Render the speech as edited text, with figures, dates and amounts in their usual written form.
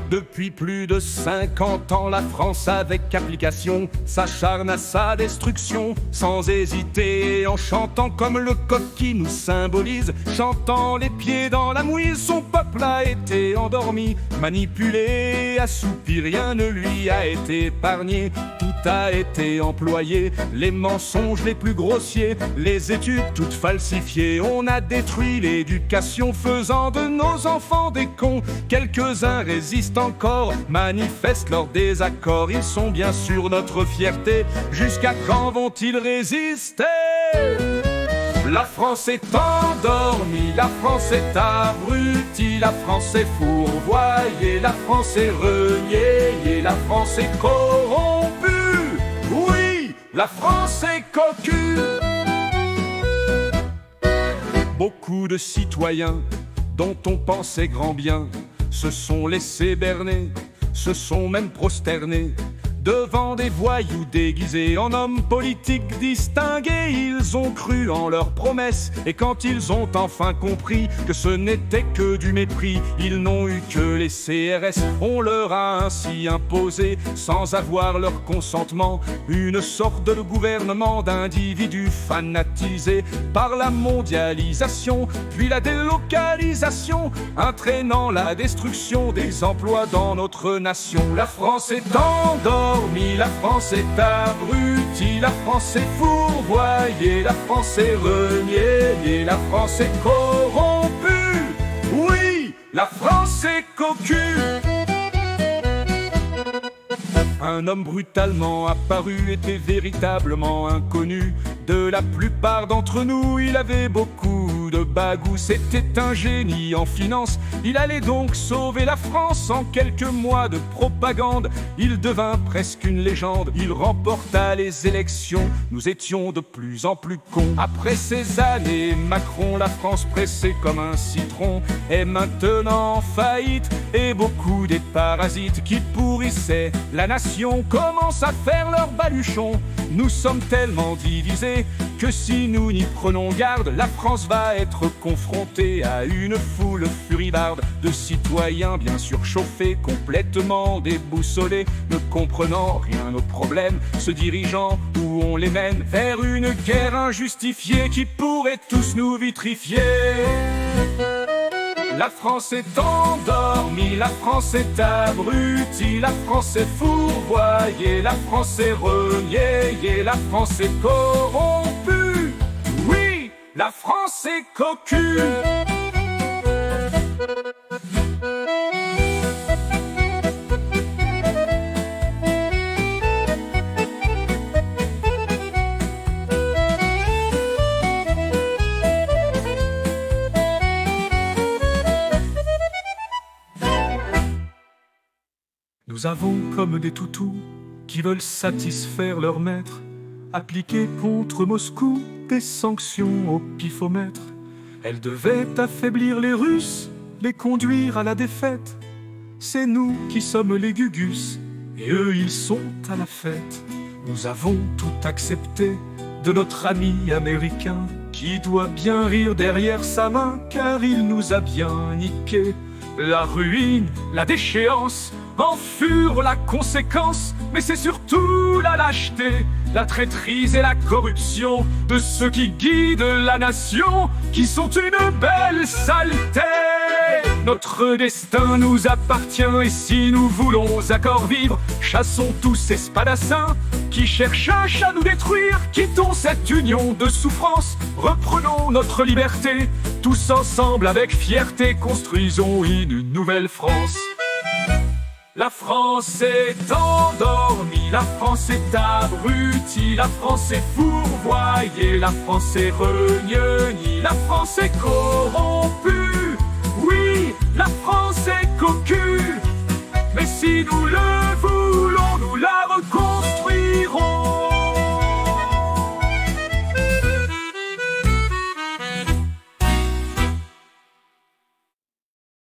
Depuis plus de 50 ans, la France avec application s'acharne à sa destruction, sans hésiter, en chantant comme le coq qui nous symbolise, chantant les pieds dans la mouise. Son peuple a été endormi, manipulé, assoupi, rien ne lui a été épargné. Tout a été employé, les mensonges les plus grossiers, les études toutes falsifiées. On a détruit l'éducation, faisant de nos enfants des cons. Quelques-uns résistent encore, manifestent leur désaccord. Ils sont bien sûr notre fierté, jusqu'à quand vont-ils résister? La France est endormie, la France est abrutie, la France est fourvoyée, la France est reniée, la France est corrompue. Oui, la France est cocu. Beaucoup de citoyens dont on pensait grand bien se sont laissés berner, se sont même prosternés devant des voyous déguisés en hommes politiques distingués. Ils ont cru en leurs promesses, et quand ils ont enfin compris que ce n'était que du mépris, ils n'ont eu que les CRS. On leur a ainsi imposé, sans avoir leur consentement, une sorte de gouvernement d'individus fanatisés par la mondialisation, puis la délocalisation, entraînant la destruction des emplois dans notre nation. La France est endormie, la France est abrutie, la France est fourvoyée, la France est reniée, la France est corrompue. Oui, la France est cocu. Un homme brutalement apparu était véritablement inconnu de la plupart d'entre nous. Il avait beaucoup de bagou, c'était un génie en finance. Il allait donc sauver la France en quelques mois de propagande. Il devint presque une légende, il remporta les élections. Nous étions de plus en plus cons. Après ces années, Macron, la France pressée comme un citron, est maintenant en faillite. Et beaucoup des parasites qui pourrissaient la nation commencent à faire leur baluchon. Nous sommes tellement divisés que si nous n'y prenons garde, la France va être confrontée à une foule furibarde de citoyens bien surchauffés, complètement déboussolés, ne comprenant rien aux problèmes, se dirigeant où on les mène vers une guerre injustifiée qui pourrait tous nous vitrifier. La France est endormie, la France est abrutie, la France est fourvoyée, la France est reniée, la France est corrompue. Oui, la France est cocu. Nous avons comme des toutous qui veulent satisfaire leur maître, appliquer contre Moscou des sanctions au pifomètre. Elles devaient affaiblir les Russes, les conduire à la défaite. C'est nous qui sommes les Gugus, et eux ils sont à la fête. Nous avons tout accepté de notre ami américain, qui doit bien rire derrière sa main, car il nous a bien niqué. La ruine, la déchéance en furent la conséquence, mais c'est surtout la lâcheté, la traîtrise et la corruption de ceux qui guident la nation, qui sont une belle saleté. Notre destin nous appartient, et si nous voulons encore vivre, chassons tous ces spadassins qui cherchent à nous détruire. Quittons cette union de souffrance, reprenons notre liberté, tous ensemble avec fierté, construisons une nouvelle France. La France est endormie, la France est abrutie, la France est fourvoyée, la France est reniée, la France est corrompue.